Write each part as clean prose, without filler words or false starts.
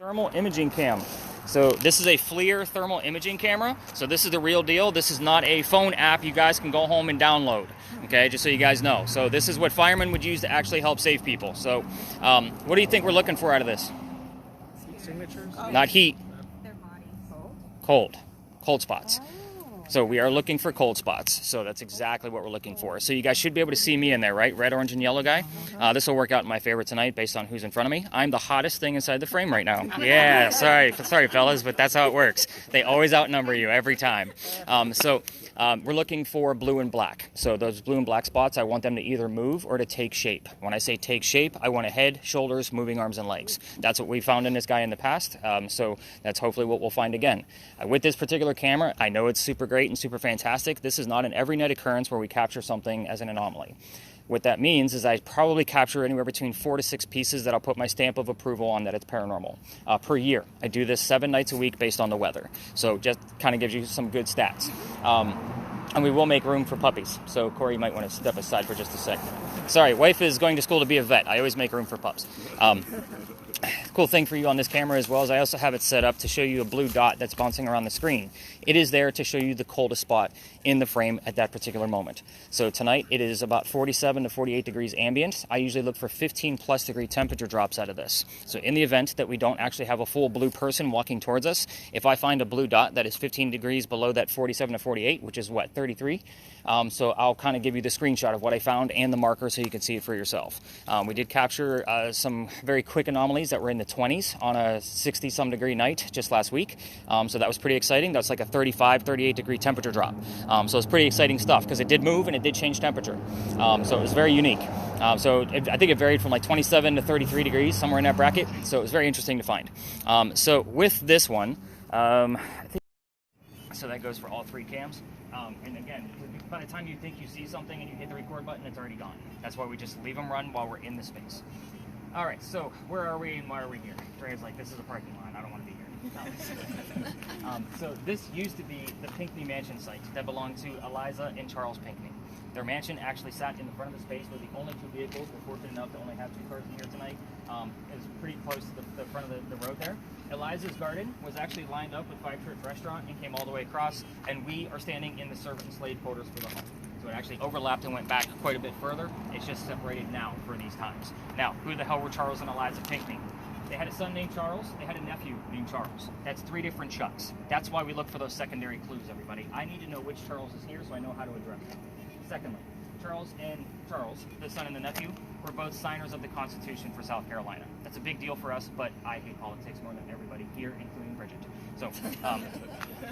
Thermal imaging cam. So this is a FLIR thermal imaging camera. So this is the real deal. This is not a phone app you guys can go home and download. Okay, just so you guys know. So this is what firemen would use to actually help save people. So what do you think we're looking for out of this? Signatures? Not heat. Their body. Cold spots. So we are looking for cold spots. So that's exactly what we're looking for. So you guys should be able to see me in there, right? Red, orange, and yellow guy. This will work out in my favor tonight based on who's in front of me. I'm the hottest thing inside the frame right now. Yeah, sorry fellas, but that's how it works. They always outnumber you every time. We're looking for blue and black. So those blue and black spots, I want them to either move or to take shape. When I say take shape, I want a head, shoulders, moving arms, and legs. That's what we found in this guy in the past. So that's hopefully what we'll find again. With this particular camera, I know it's super great and super fantastic. This is not an every night occurrence where we capture something as an anomaly. What that means is I probably capture anywhere between 4 to 6 pieces that I'll put my stamp of approval on that it's paranormal per year. I do this 7 nights a week based on the weather. So just kind of gives you some good stats. And we will make room for puppies. So Corey, you might want to step aside for just a second. Sorry, wife is going to school to be a vet. I always make room for pups. Cool thing for you on this camera as well is I also have it set up to show you a blue dot that's bouncing around the screen. It is there to show you the coldest spot in the frame at that particular moment. So tonight it is about 47 to 48 degrees ambient. I usually look for 15 plus degree temperature drops out of this. So in the event that we don't actually have a full blue person walking towards us, if I find a blue dot that is 15 degrees below that 47 to 48, which is what, 33? So I'll kind of give you the screenshot of what I found and the marker so you can see it for yourself. We did capture some very quick anomalies that were in the 20s on a 60-some degree night just last week. So that was pretty exciting. That's like a 35, 38 degree temperature drop. So it's pretty exciting stuff because it did move and it did change temperature. So it was very unique. I think it varied from like 27 to 33 degrees, somewhere in that bracket. So it was very interesting to find. So with this one, so that goes for all 3 cams. And again, by the time you think you see something and you hit the record button, it's already gone. That's why we just leave them run while we're in the space. All right, so where are we and why are we here? Dre's like, this is a parking lot. I don't want to be here. So this used to be the Pinckney Mansion site that belonged to Eliza and Charles Pinckney. Their mansion actually sat in the front of the space where the only 2 vehicles. We're fortunate enough to only have 2 cars in here tonight. It was pretty close to the front of the road there. Eliza's garden was actually lined up with Five Church Restaurant and came all the way across, and we are standing in the servant and slave quarters for the home. So it actually overlapped and went back quite a bit further. It's just separated now for these times. Now, who the hell were Charles and Eliza Pinckney? They had a son named Charles. They had a nephew named Charles. That's 3 different Chucks. That's why we look for those secondary clues, everybody. I need to know which Charles is here so I know how to address them. Secondly, Charles, the son and the nephew, were both signers of the Constitution for South Carolina. That's a big deal for us, but I hate politics more than everybody here, including Bridget. So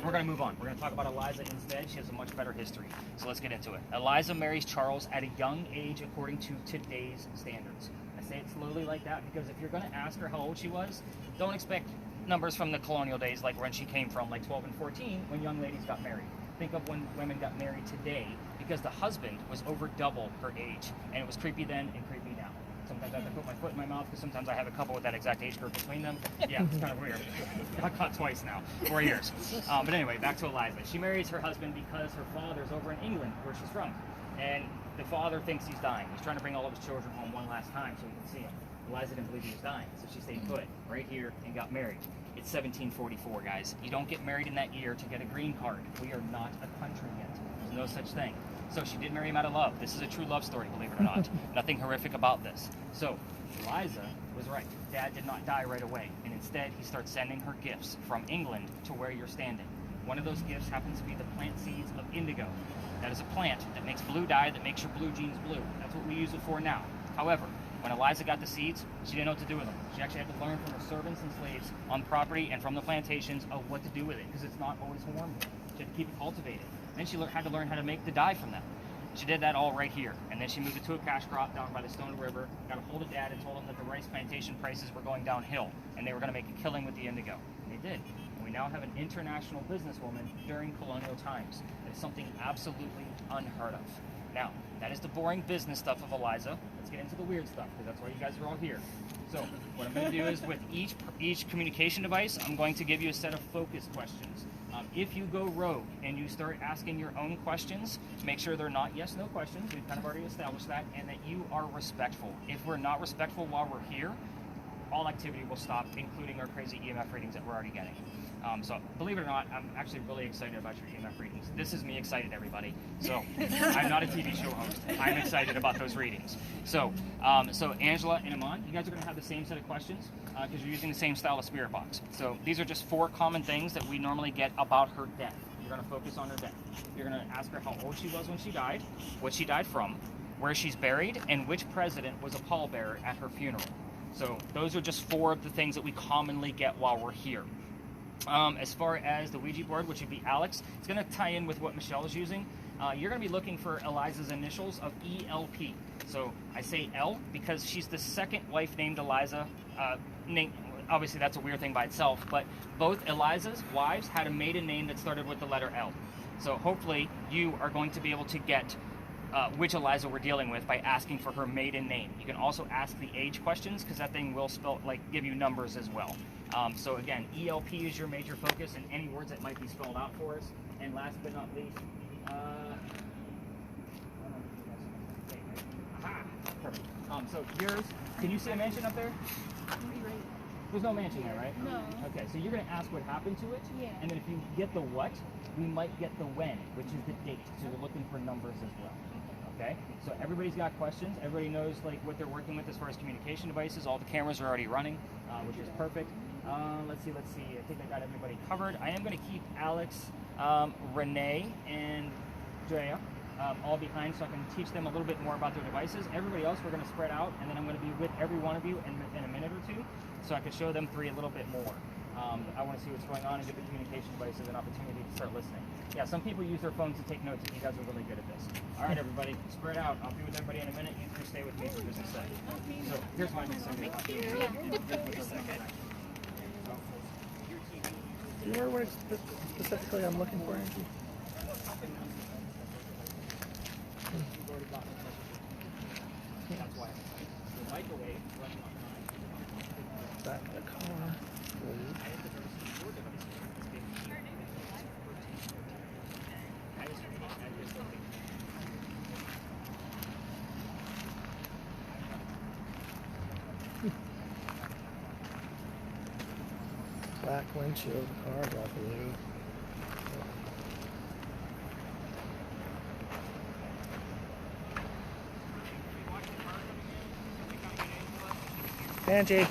we're going to move on. We're going to talk about Eliza instead. She has a much better history. So let's get into it. Eliza marries Charles at a young age according to today's standards. I say it slowly like that because if you're going to ask her how old she was, don't expect numbers from the colonial days like when she came from, like 12 and 14, when young ladies got married. Think of when women got married today, because the husband was over double her age, and it was creepy then and creepy now. Sometimes I have to put my foot in my mouth because sometimes I have a couple with that exact age group between them. Yeah, it's kind of weird. I got caught twice now, 4 years. But anyway, back to Eliza. She marries her husband because her father's over in England, where she's from, and the father thinks he's dying. He's trying to bring all of his children home one last time so he can see him. Eliza didn't believe he was dying, so she stayed put right here and got married. It's 1744, guys. You don't get married in that year to get a green card. We are not a country yet. There's no such thing. So she did marry him out of love. This is a true love story, believe it or not. Nothing horrific about this. So Eliza was right. Dad did not die right away, and instead he starts sending her gifts from England to where you're standing. One of those gifts happens to be the plant seeds of indigo. That is a plant that makes blue dye that makes your blue jeans blue. That's what we use it for now. However, when Eliza got the seeds, she didn't know what to do with them. She actually had to learn from her servants and slaves on the property and from the plantations of what to do with it, because it's not always warm here. She had to keep it cultivated. Then she had to learn how to make the dye from them. She did that all right here, and then she moved it to a cash crop down by the Stone River, got a hold of Dad and told him that the rice plantation prices were going downhill, and they were going to make a killing with the indigo. And they did. And we now have an international businesswoman during colonial times. That is something absolutely unheard of. Now, that is the boring business stuff of Eliza. Let's get into the weird stuff, because that's why you guys are all here. So, what I'm going to do is, with each communication device, I'm going to give you a set of focus questions. If you go rogue and you start asking your own questions, make sure they're not yes/no questions. We've kind of already established that, and that you are respectful. If we're not respectful while we're here, all activity will stop, including our crazy EMF readings that we're already getting. So believe it or not, I'm actually really excited about your EMF readings. This is me excited, everybody. So I'm not a TV show host. I'm excited about those readings. So so Angela and Iman, you guys are going to have the same set of questions because you're using the same style of spirit box. So these are just 4 common things that we normally get about her death. You're going to focus on her death. You're going to ask her how old she was when she died, what she died from, where she's buried, and which president was a pallbearer at her funeral. So those are just 4 of the things that we commonly get while we're here. As far as the Ouija board, which would be Alex, it's going to tie in with what Michelle is using. You're going to be looking for Eliza's initials of ELP. So I say L because she's the second wife named Eliza. Obviously, that's a weird thing by itself, but both Eliza's wives had a maiden name that started with the letter L. So hopefully you are going to be able to get which Eliza we're dealing with by asking for her maiden name. You can also ask the age questions because that thing will give you numbers as well. So again, ELP is your major focus, and any words that might be spelled out for us. And last but not least, perfect. So yours, can you see a mansion up there? There's no mansion there, right? No. Okay, so you're going to ask what happened to it, Yeah. and then if you get the what, we might get the when, which is the date. So we're looking for numbers as well. Okay, so everybody's got questions. Everybody knows what they're working with as far as communication devices. All the cameras are already running, which is perfect. Let's see. I think I got everybody covered. I am going to keep Alex, Renee, and Drea all behind so I can teach them a little bit more about their devices. Everybody else, we're going to spread out, and then I'm going to be with every one of you in a minute or two so I can show them 3 a little bit more. I want to see what's going on and give the communication devices an opportunity to start listening. Yeah, some people use their phones to take notes, and you guys are really good at this. All right, everybody, spread out. I'll be with everybody in a minute. You 3 stay with me for just a second. So here's my mix. Do you know what specifically I'm looking for, Angie? That's why the microwave running on time. Back in the car. Back windshield of the car, I believe. Angie.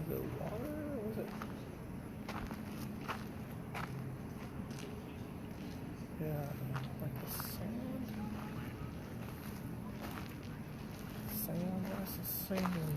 The water, or was it? Yeah, like the sand. Sand, that's the sand.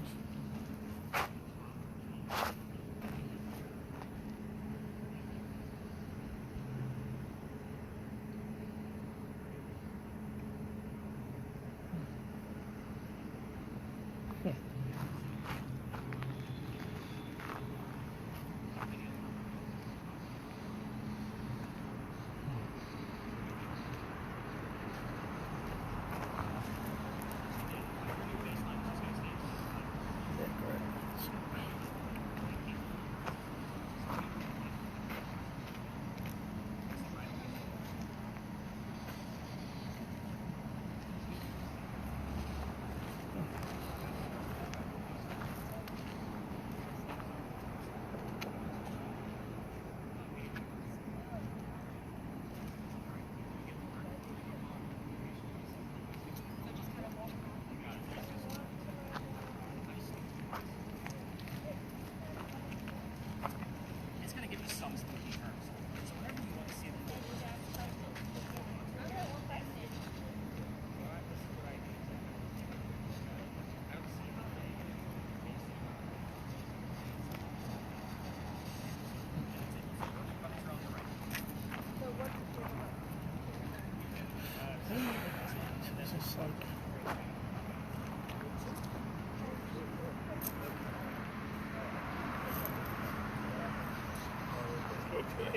I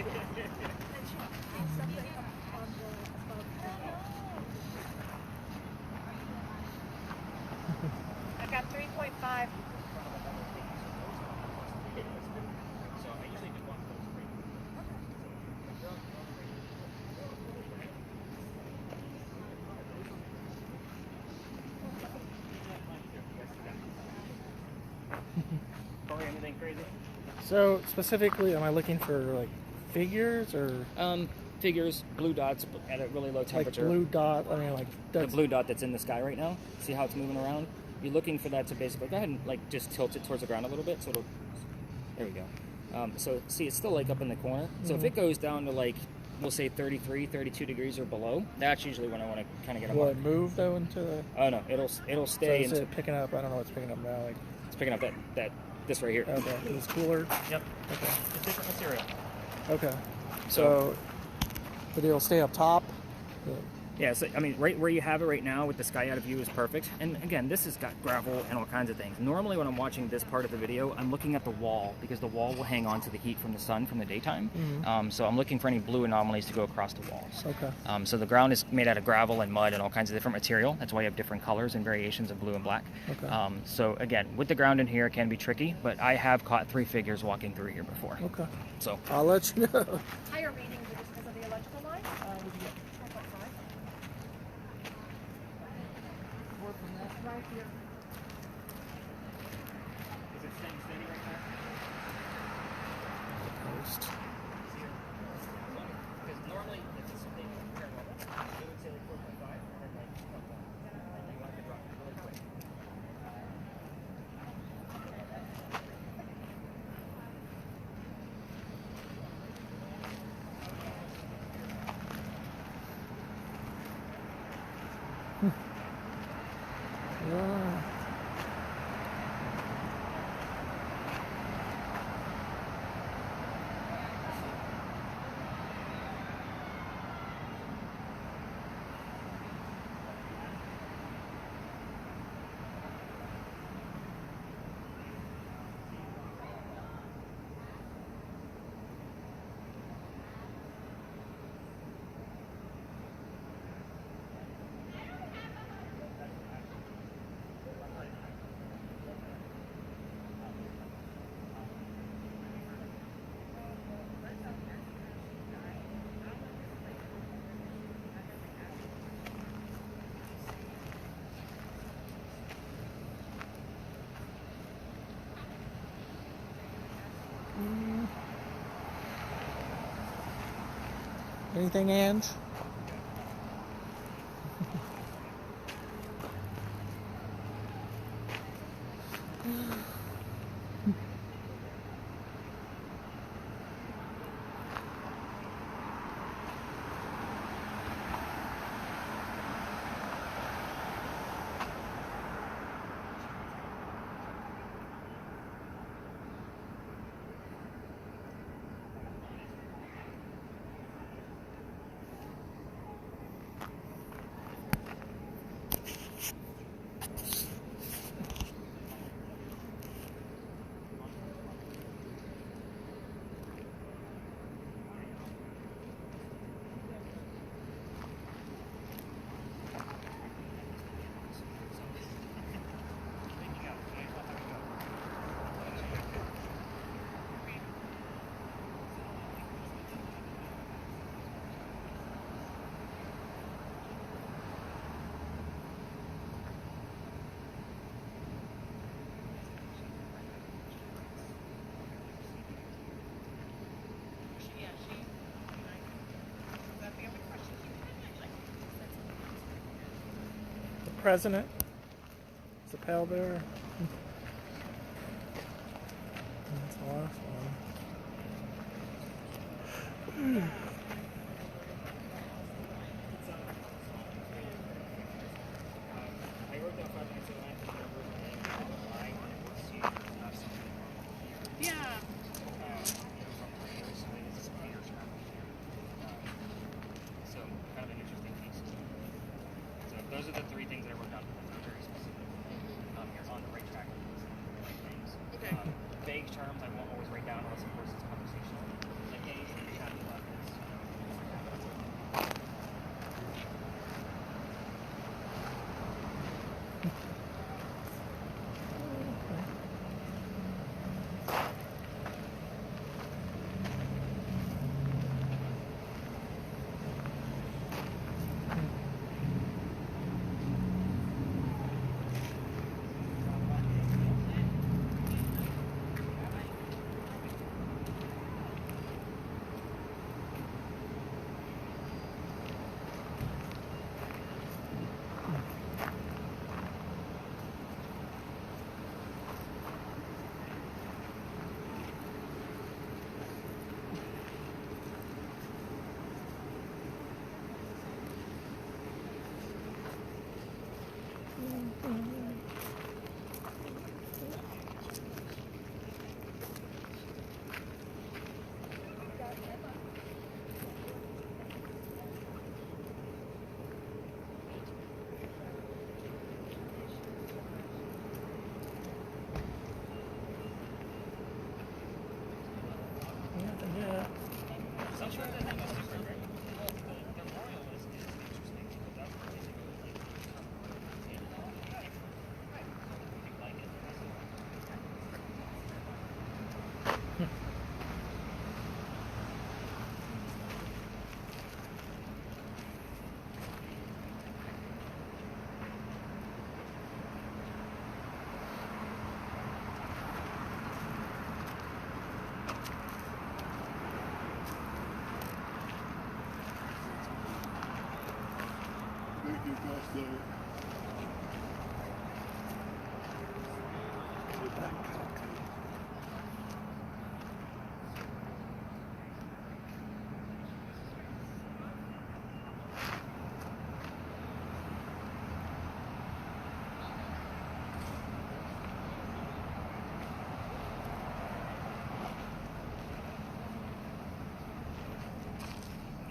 got 3.5. So I usually do one of those three. Corey, anything crazy? So specifically, am I looking for like figures or Figures, blue dots at a really low like temperature. blue dot? I mean, like The that's blue dot that's in the sky right now. See how it's moving around? You're looking for that to basically go ahead and like just tilt it towards the ground a little bit. So it'll. There we go. So see, it's still like up in the corner. So if it goes down to like, we'll say 33, 32 degrees or below, that's usually when I want to kind of get a will mark. it move though into the? Oh no, it'll So stay. is Into, it picking up? I don't know what's picking up now. Like it's picking up that this right here. okay, it's cooler. Yep. Okay. It's different material. Okay. So, but it'll stay up top. Yeah, so I mean, right where you have it right now with the sky out of view is perfect. And again, this has got gravel and all kinds of things. Normally when I'm watching this part of the video, I'm looking at the wall because the wall will hang on to the heat from the sun from the daytime. So I'm looking for any blue anomalies to go across the walls. Okay. So the ground is made out of gravel and mud and all kinds of different material. That's why you have different colors and variations of blue and black. Okay. So again, with the ground in here, it can be tricky, but I have caught 3 figures walking through here before. Okay. So I'll let you know. Higher readings are just because of the electrical line. 4.5. Right here. is it staying steady right there? Post. Because normally, if it's something very level, it would say like 4.5, and then like, you want it to drop really quick. Yeah. Anything, Ange? The president? Is the pal there? That's the last one. I wrote down 5 minutes of the line because I wrote my name on the line and it was you. Yeah. So kind of an interesting piece. So those are the 3 things that I wrote down. They're very specific. You're on the right track with those things. Okay. Vague terms I won't always write down unless of course it's conversational. Like anything you have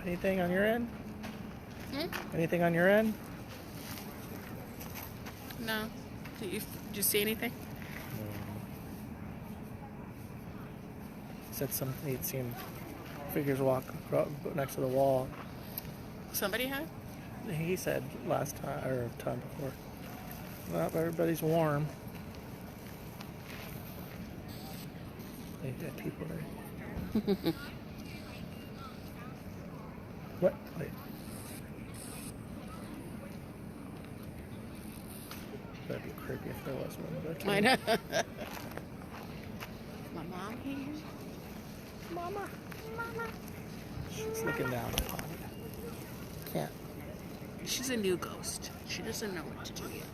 Anything on your end? Hmm? Anything on your end? No. Did you see anything? Said he'd seen figures walk next to the wall. Somebody had? He said last time or time before. Well, everybody's warm. They had people there. What? Wait. That'd be creepy if there was one. But I know. My mom here? Mama. She's looking down upon you. Can't. She's a new ghost. She doesn't know what to do yet.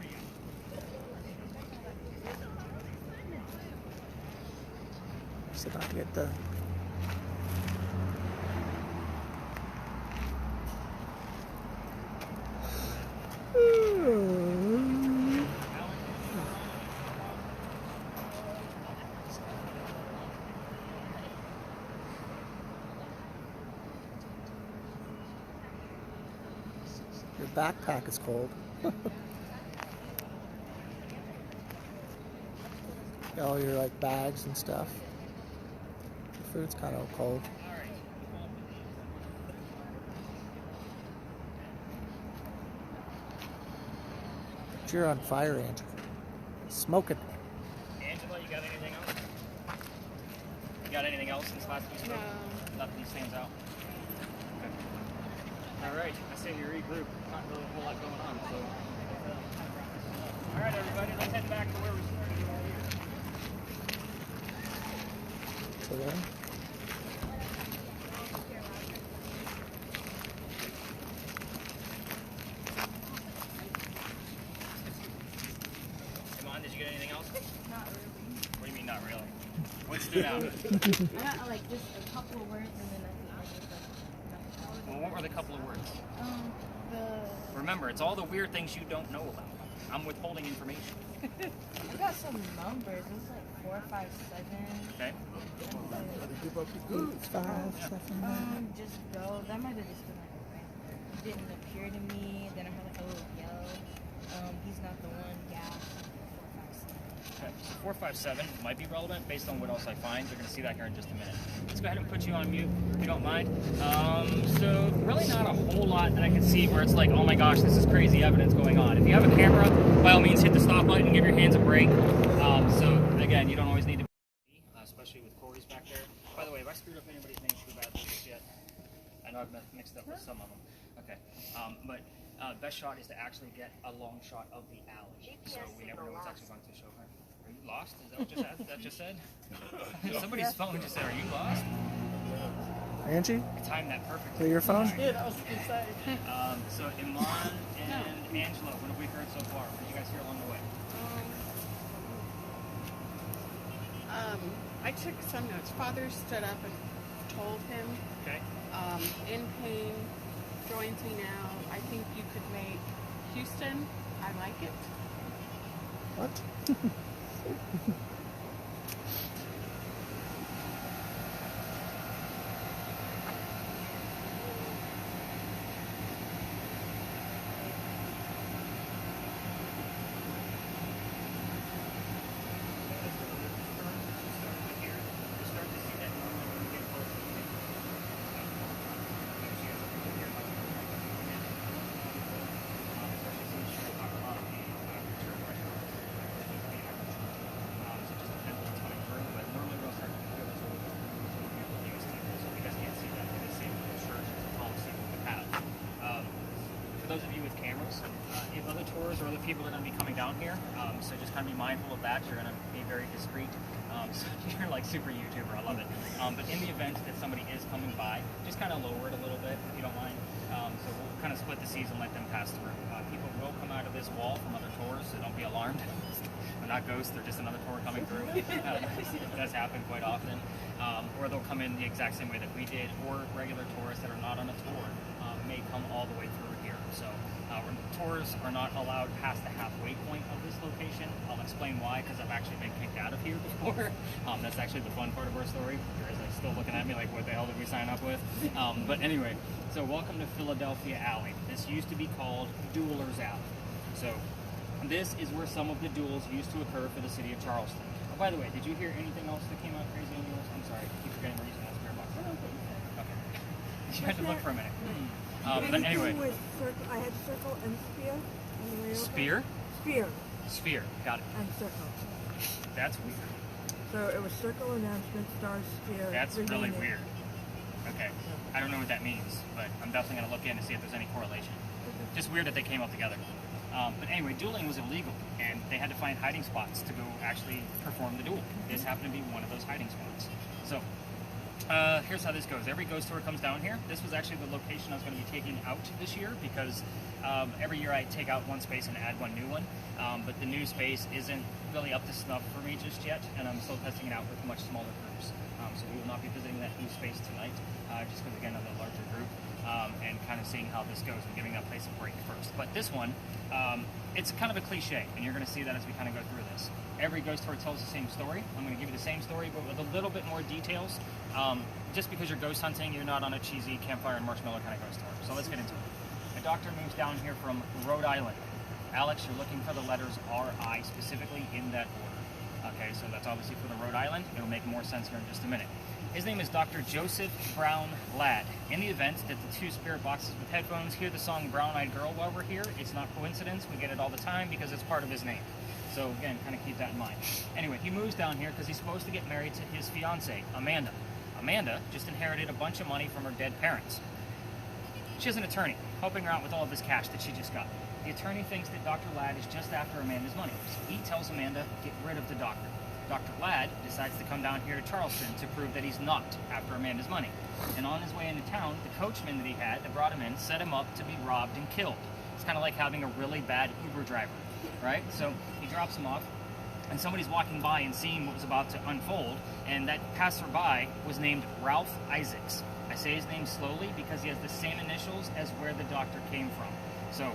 So not to get the. Your backpack is cold. All your like bags and stuff. The food's kind of cold. But you're on fire, Angela. Smoking. Angela, you got anything else? You got anything else since last we spoke? No. Nothing stands out. Okay. All right, I say we regroup. Not really a whole lot going on, so. All right, everybody, let's head back to where we started. So then, Come on, did you get anything else? Not really. What do you mean, not really? What stood out? I got like just a couple of words and then I think Well, what were the couple of words? the Remember, it's all the weird things you don't know about. I'm withholding information. I got some numbers. It was like 4, 5, 7. Okay? it's 5, 7. Just go. That might have just been like a random. It didn't appear to me. Then I heard like, oh, yo. He's not the one. Yeah. 4, 5, 7. Okay. So 4, 5, 7 might be relevant based on what else I find. You're going to see that here in just a minute. Let's go ahead and put you on mute if you don't mind. So really not a whole lot that I can see where it's like, oh my gosh, this is crazy evidence going on. If you have a camera, by all means hit the stop button, give your hands a break. So again, you don't always need to be, especially with Corey's back there. By the way, have I screwed up anybody's name too badly just yet? I know I've mixed up with some of them. Okay. But best shot is to actually get a long shot of the alley. So we never know what's actually going to show her. Are you lost? Is that what that just said? Somebody's phone just said, are you lost? Angie, I timed that is perfectly. that your phone? So Iman and Angela, what have we heard so far? What did you guys hear along the way? I took some notes. Father stood up and told him, Okay. in pain, joins me now. I think you could make Houston. I like it. What? tours or other people that are going to be coming down here. So just kind of be mindful of that. You're going to be very discreet. So you're like super YouTuber. I love it. But in the event that somebody is coming by, just kind of lower it a little bit if you don't mind. So we'll kind of split the seas and let them pass through. People will come out of this wall from other tours, so don't be alarmed. They're not ghosts, they're just another tour coming through. That's happened quite often. Or they'll come in the exact same way that we did, or regular tourists that are not on a tour may come all the way through here. So tours are not allowed past the halfway point of this location. I'll explain why, because I've actually been kicked out of here before. That's actually the fun part of our story. You guys are still looking at me like, what the hell did we sign up with? But anyway, so welcome to Philadelphia Alley. This used to be called Duelers Alley. So this is where some of the duels used to occur for the city of Charleston. Oh, by the way, did you hear anything else that came out crazy on yours? I'm sorry, I keep forgetting we're using that spirit box. Okay. You had to look for a minute. But anyway. I had circle and spear. Spear? Spear Sphere, got it. and circle. That's weird. So it was circle, announcement, star, spear. That's really remaining. weird. Okay. I don't know what that means, but I'm definitely going to look in to see if there's any correlation. Just weird that they came up together. But anyway, dueling was illegal, and they had to find hiding spots to go actually perform the duel. This happened to be one of those hiding spots. So, here's how this goes. Every ghost tour comes down here. This was actually the location I was going to be taking out this year, because every year I take out one space and add one new one. But the new space isn't really up to snuff for me just yet, and I'm still testing it out with much smaller groups. So we will not be visiting that new space tonight, just because, again, of the larger group, and kind of seeing how this goes and giving that place a break first. But this one, it's kind of a cliche, and you're going to see that as we kind of go through this. Every ghost tour tells the same story. I'm going to give you the same story, but with a little bit more details. Just because you're ghost hunting, you're not on a cheesy campfire and marshmallow kind of ghost tour. So let's get into it. A doctor moves down here from Rhode Island. Alex, you're looking for the letters R-I specifically in that order. Okay, so that's obviously for the Rhode Island. It'll make more sense here in just a minute. His name is Dr. Joseph Brown Ladd. In the event that the two spirit boxes with headphones hear the song Brown Eyed Girl while we're here, it's not coincidence. We get it all the time because it's part of his name. So again, kind of keep that in mind. Anyway, he moves down here because he's supposed to get married to his fiancée, Amanda. Amanda just inherited a bunch of money from her dead parents. She has an attorney helping her out with all of this cash that she just got. The attorney thinks that Dr. Ladd is just after Amanda's money, so he tells Amanda, get rid of the doctor. Dr. Ladd decides to come down here to Charleston to prove that he's not after Amanda's money. And on his way into town, the coachman that he had that brought him in set him up to be robbed and killed. It's kind of like having a really bad Uber driver, right? So he drops him off, and somebody's walking by and seeing what was about to unfold, and that passerby was named Ralph Isaacs. I say his name slowly because he has the same initials as where the doctor came from. So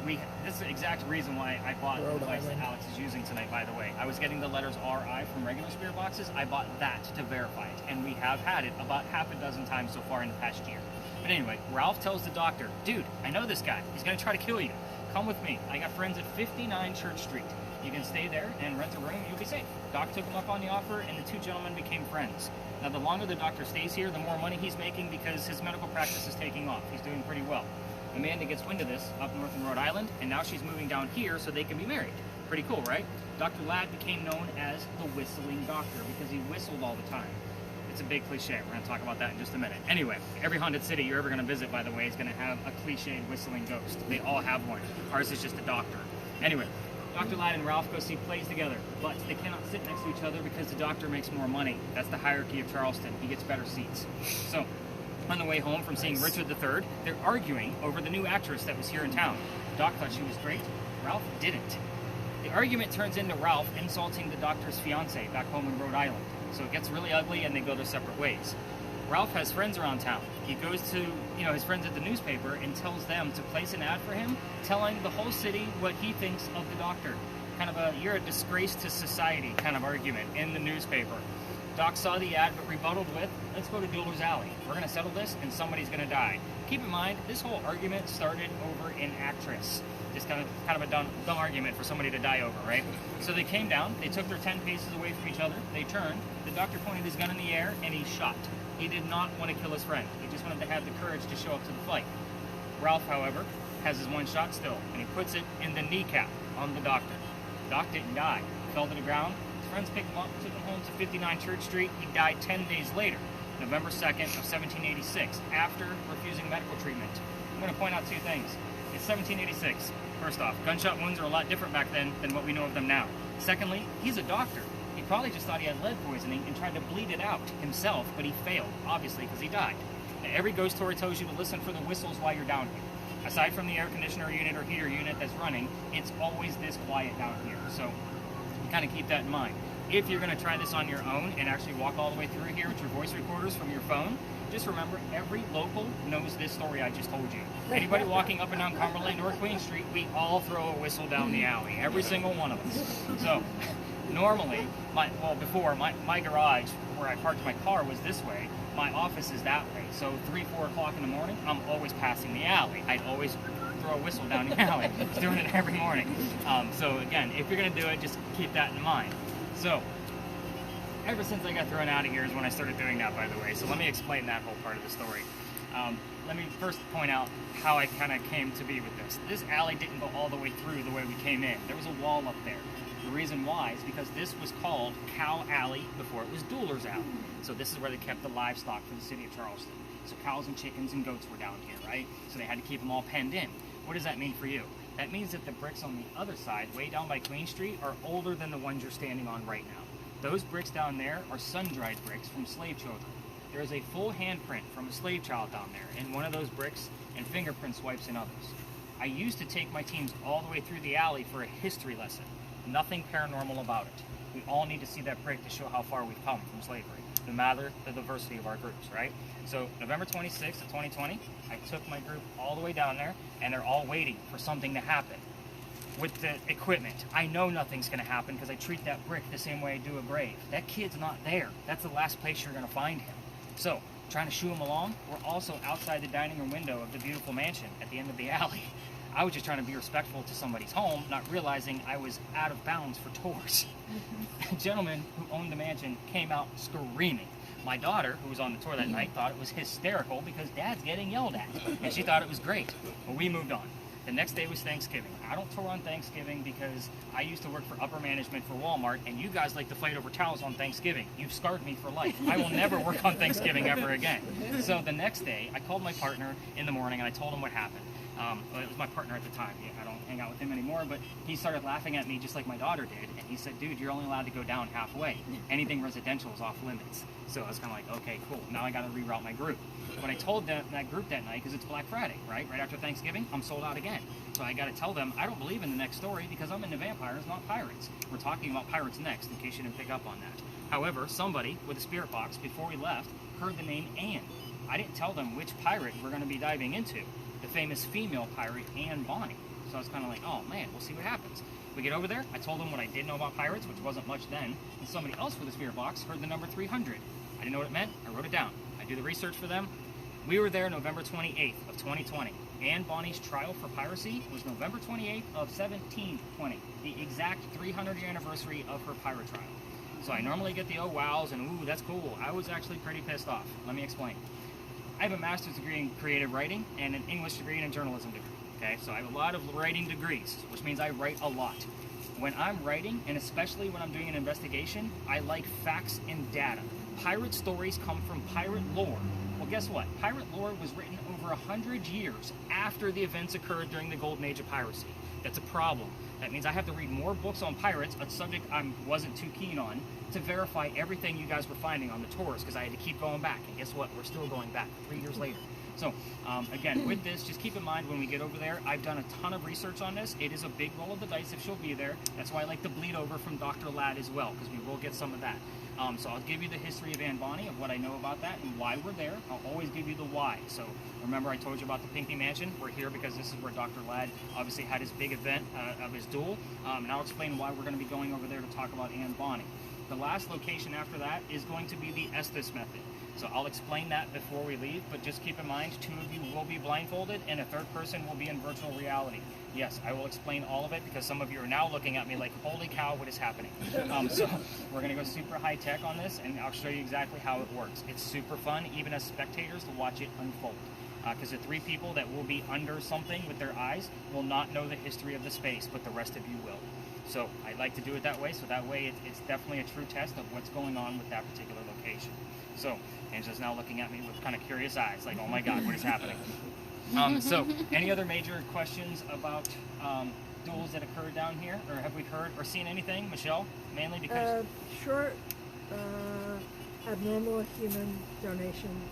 this is the exact reason why I bought the device that Alex is using tonight, by the way. I was getting the letters RI from regular spirit boxes. I bought that to verify it, and we have had it about half a dozen times so far in the past year. But anyway, Ralph tells the doctor, dude, I know this guy. He's going to try to kill you. Come with me. I got friends at 59 Church Street. You can stay there and rent a room. You'll be safe. Doc took him up on the offer, and the two gentlemen became friends. Now, the longer the doctor stays here, the more money he's making because his medical practice is taking off. He's doing pretty well. Amanda gets wind of this up north in Rhode Island, and now she's moving down here so they can be married. Pretty cool, right? Dr. Ladd became known as the Whistling Doctor because he whistled all the time. It's a big cliche. We're going to talk about that in just a minute. Anyway, every haunted city you're ever going to visit, by the way, is going to have a cliched whistling ghost. They all have one. Ours is just a doctor. Anyway, Dr. Ladd and Ralph go see plays together, but they cannot sit next to each other because the doctor makes more money. That's the hierarchy of Charleston. He gets better seats. So, on the way home from seeing Richard III, they're arguing over the new actress that was here in town. Doc thought she was great. Ralph didn't. The argument turns into Ralph insulting the doctor's fiancée back home in Rhode Island. So it gets really ugly and they go their separate ways. Ralph has friends around town. He goes to, his friends at the newspaper and tells them to place an ad for him, telling the whole city what he thinks of the doctor. Kind of a, you're a disgrace to society kind of argument in the newspaper. Doc saw the ad but rebutted with, let's go to Duelers Alley. We're going to settle this and somebody's going to die. Keep in mind, this whole argument started over an actress. Just kind of a dumb argument for somebody to die over, right? So they came down, they took their 10 paces away from each other, they turned, the doctor pointed his gun in the air, and he shot. He did not want to kill his friend. He just wanted to have the courage to show up to the fight. Ralph, however, has his one shot still, and he puts it in the kneecap on the doctor. Doc didn't die. He fell to the ground. His friends picked him up, took him home to 59 Church Street. He died 10 days later, November 2nd of 1786, after refusing medical treatment. I'm going to point out two things. It's 1786. First off, gunshot wounds are a lot different back then than what we know of them now. Secondly, he's a doctor. He probably just thought he had lead poisoning and tried to bleed it out himself, but he failed, obviously, because he died. Now, every ghost story tells you to listen for the whistles while you're down here. Aside from the air conditioner unit or heater unit that's running, it's always this quiet down here. So kind of keep that in mind. If you're going to try this on your own and actually walk all the way through here with your voice recorders from your phone, just remember, every local knows this story I just told you. Anybody walking up and down Cumberland or Queen Street, we all throw a whistle down the alley. Every single one of us. So, normally, before, my garage, where I parked my car, was this way. My office is that way. So 3, 4 o'clock in the morning, I'm always passing the alley. I'd always throw a whistle down the alley. I was doing it every morning. So again, if you're going to do it, just keep that in mind. So, ever since I got thrown out of here is when I started doing that, by the way. So let me explain that whole part of the story. Let me first point out how I kind of came to be with this. This alley didn't go all the way through the way we came in. There was a wall up there. The reason why is because this was called Cow Alley before it was Dueler's Alley. So this is where they kept the livestock for the city of Charleston. So cows and chickens and goats were down here, right? So they had to keep them all penned in. What does that mean for you? That means that the bricks on the other side, way down by Queen Street, are older than the ones you're standing on right now. Those bricks down there are sun-dried bricks from slave children. There is a full handprint from a slave child down there in one of those bricks and fingerprint swipes in others. I used to take my teams all the way through the alley for a history lesson. Nothing paranormal about it. We all need to see that brick to show how far we've come from slavery, no matter the diversity of our groups, right? So November 26th of 2020, I took my group all the way down there, and they're all waiting for something to happen. With the equipment, I know nothing's going to happen because I treat that brick the same way I do a grave. That kid's not there. That's the last place you're going to find him. So, trying to shoo him along, we're also outside the dining room window of the beautiful mansion at the end of the alley. I was just trying to be respectful to somebody's home, not realizing I was out of bounds for tours. A gentleman who owned the mansion came out screaming. My daughter, who was on the tour that night, thought it was hysterical because Dad's getting yelled at, and she thought it was great. Well, we moved on. The next day was Thanksgiving. I don't tour on Thanksgiving because I used to work for upper management for Walmart, and you guys like to fight over towels on Thanksgiving. You've scarred me for life. I will never work on Thanksgiving ever again. So the next day, I called my partner in the morning, and I told him what happened. It was my partner at the time. I don't hang out with him anymore, but he started laughing at me just like my daughter did, and he said, dude, you're only allowed to go down halfway. Anything residential is off limits. So I was kind of like, okay, cool. Now I got to reroute my group. When I told that group that night, because it's Black Friday, right after Thanksgiving, I'm sold out again. So I got to tell them I don't believe in the next story because I'm into vampires, not pirates. We're talking about pirates next, in case you didn't pick up on that. However, somebody with a spirit box before we left heard the name Anne. I didn't tell them which pirate we're going to be diving into. The famous female pirate, Anne Bonny. So I was kind of like, oh man, we'll see what happens. We get over there, I told them what I did know about pirates, which wasn't much then, and somebody else with a spirit box heard the number 300. I didn't know what it meant, I wrote it down. I do the research for them. We were there November 28th of 2020. Anne Bonny's trial for piracy was November 28th of 1720, the exact 300th anniversary of her pirate trial. So I normally get the oh wows and ooh, that's cool. I was actually pretty pissed off. Let me explain. I have a master's degree in creative writing and an English degree and a journalism degree. Okay, so I have a lot of writing degrees, which means I write a lot. When I'm writing, and especially when I'm doing an investigation, I like facts and data. Pirate stories come from pirate lore. Well, guess what? Pirate lore was written over 100 years after the events occurred during the golden age of piracy. That's a problem. That means I have to read more books on pirates, a subject I wasn't too keen on, to verify everything you guys were finding on the tours, because I had to keep going back. And guess what? We're still going back 3 years later. So, again, with this, just keep in mind when we get over there, I've done a ton of research on this. It is a big roll of the dice if she'll be there. That's why I like to bleed over from Dr. Ladd as well, because we will get some of that. So I'll give you the history of Anne Bonny, of what I know about that, and why we're there. I'll always give you the why. So remember I told you about the Pinckney Mansion? We're here because this is where Dr. Ladd obviously had his big event of his duel. And I'll explain why we're going to be going over there to talk about Anne Bonny. The last location after that is going to be the Estes method. So I'll explain that before we leave, but just keep in mind 2 of you will be blindfolded and a 3rd person will be in virtual reality. Yes, I will explain all of it because some of you are now looking at me like, holy cow, what is happening? So we're going to go super high tech on this, and I'll show you exactly how it works. It's super fun, even as spectators, to watch it unfold. Because the 3 people that will be under something with their eyes will not know the history of the space, but the rest of you will. So I like to do it that way, so that way it's definitely a true test of what's going on with that particular location. So Angela's now looking at me with kind of curious eyes, like, oh my God, what is happening? So, any other major questions about duels that occurred down here, or have we heard or seen anything, Michelle? Mainly because Short, abnormal human donations.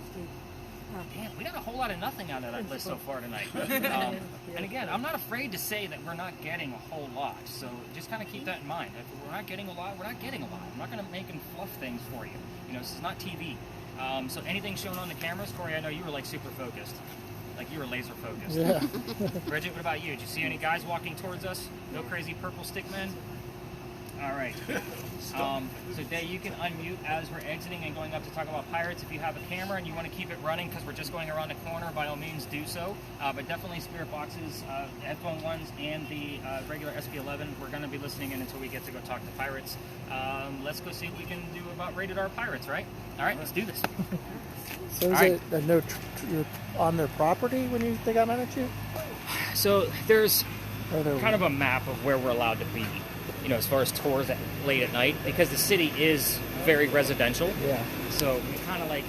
damn, we got a whole lot of nothing out of that list so far tonight. And again, I'm not afraid to say that we're not getting a whole lot. So just kind of keep that in mind. If we're not getting a lot, we're not getting a lot. I'm not going to make and fluff things for you. You know, this is not TV. So anything shown on the cameras, Corey, I know you were like super focused. Like you were laser focused. Yeah. Bridget, what about you? Did you see any guys walking towards us? No crazy purple stick men? All right. So Day, you can unmute as we're exiting and going up to talk about pirates. If you have a camera and you want to keep it running because we're just going around the corner, by all means do so. But definitely Spirit Boxes, headphone ones, and the regular SB11. We're going to be listening in until we get to go talk to pirates. Let's go see what we can do about rated R pirates, right? All right, let's do this. So is Alright. it a no you're on their property when they got mad at you? So there's Or they're- kind of a map of where we're allowed to be, you know, as far as tours late at night, because the city is very residential. Yeah. So we kind of like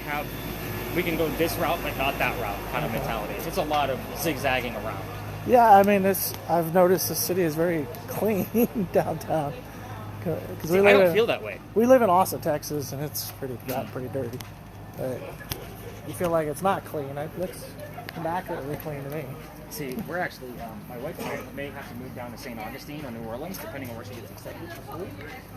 we can go this route, but not that route kind of mentality. It's a lot of zigzagging around. Yeah, I mean, I've noticed the city is very clean downtown. Because See, I don't feel that way. We live in Austin, Texas, and it's got pretty dirty. But you feel like it's not clean. It looks immaculately clean to me. See, we're actually, my wife and I may have to move down to St. Augustine or New Orleans, depending on where she gets accepted for school.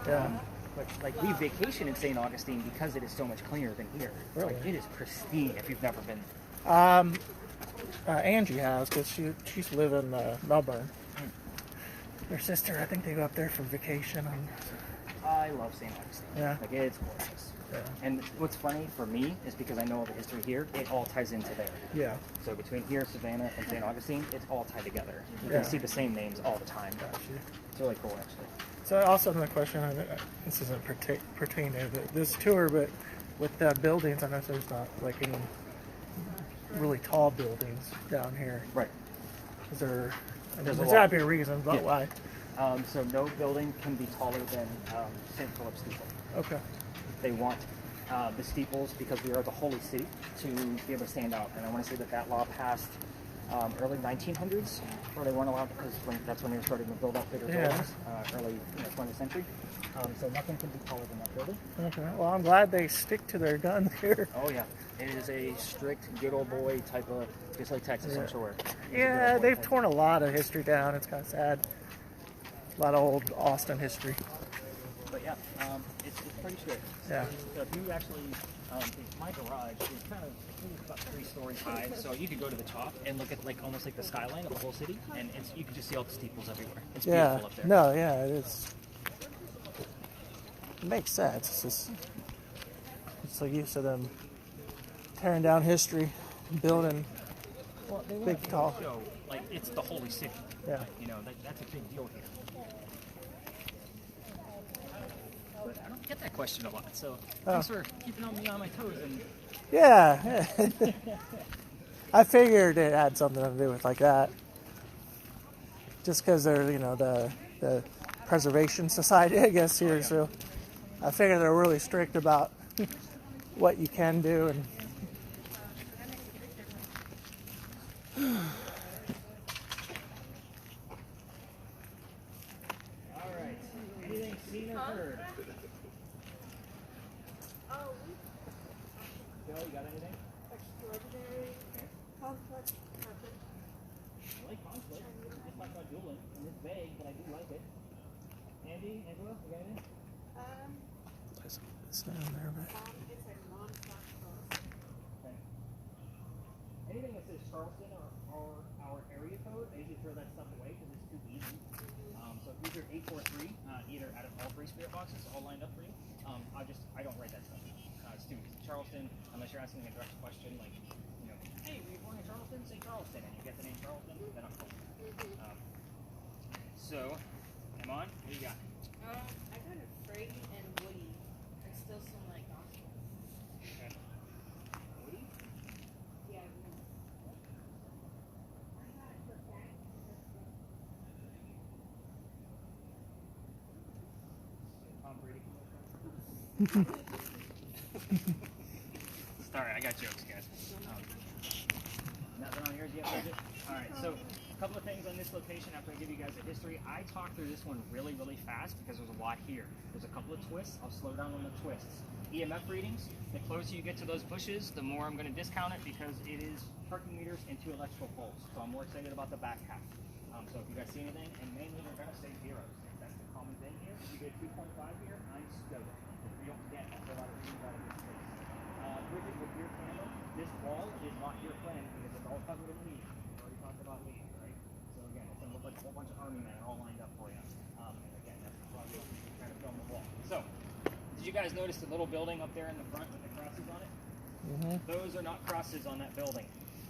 Yeah. But like we vacation in St. Augustine because it is so much cleaner than here. Really? Like, it is pristine if you've never been. Angie has, because she used to live in Melbourne. Her sister, I think they go up there for vacation. I love St. Augustine. Yeah. Like, it's gorgeous. Yeah. And what's funny for me is because I know all the history here, it all ties into there. Yeah. So between here, Savannah, and St. Augustine, it's all tied together. You Yeah. can see the same names all the time. It's really cool, actually. So also another question, this isn't pertaining to this tour, but with the buildings, I know there's not like any really tall buildings down here. Right. Is there? There's a There's lot. got to be a reason, but Yeah. why? So no building can be taller than St. Philip's Steeple. Okay. They want the steeples, because we are the holy city, to be able to stand out. And I want to say that law passed early 1900s, where they weren't allowed, because that's when they were starting to build up bigger Yeah. buildings, early 20th century. So nothing can be taller than that building. Okay. Well, I'm glad they stick to their guns here. Oh yeah, it is a strict, good old boy type of, just like Texas, I'm sure. It's a good Yeah, old boy they've type. torn a lot of history down. It's kind of sad. A lot of old Austin history. But yeah, it's pretty strict. Yeah. So if you actually, my garage is kind of, I think it's about 3 stories high. So you could go to the top and look at like almost like the skyline of the whole city, and you can just see all the steeples everywhere. It's Yeah. beautiful up there. No, yeah, it is. It makes sense. It's so used to them tearing down history, building. Well, they want Big to tall. show like it's the holy city. Yeah. You know, that's a big deal here. But I don't get that question a lot, so thanks for keeping me on my toes. And Yeah. I figured it had something to do with like that. Just because they're, the Preservation Society, I guess, here. So I figured they're really strict about what you can do. And all right, anything seen or heard? Joe, you got anything? Extraordinary conflict happened. I like conflict. Just talk about dueling, and it's vague, but I do like it. Andy, Angela, you got anything? it's down there, but It's a non-stop close. Okay. Anything that says Charleston or our area code, I usually throw that stuff away because it's too easy. So if these are 843, either out of all 3 spirit boxes, all lined up for you, I don't write that stuff. It's too easy. Charleston, unless you're asking a direct question like, hey, were you born in Charleston? Say Charleston, and you get the name Charleston, then I'm cool. So, Amon, what do you got? I got a Frey and Woody. It's still some like Austin. Okay. Woody? Yeah. Tom Brady. Sorry, I got jokes, guys. Nothing on here yet, Bridget? All right, so a couple of things on this location after I give you guys a history. I talked through this one really, really fast because there's a lot here. There's a couple of twists. I'll slow down on the twists. EMF readings, the closer you get to those bushes, the more I'm going to discount it because it is parking meters and 2 electrical poles. So I'm more excited about the back half. So if you guys see anything, and mainly we're going to say zeros. That's the common thing here. If you get 2.5 here, I'm stoked. You don't get a whole lot of readings out of this space. Bridget, with your camera, this wall is not your friend because it's all covered in leaves. We already talked about leaves, right? So again, it's going to look like a whole bunch of army men all lined up for you. And again, that's why we're trying to film the wall. So, did you guys notice the little building up there in the front with the crosses on it? Mm-hmm. Those are not crosses on that building.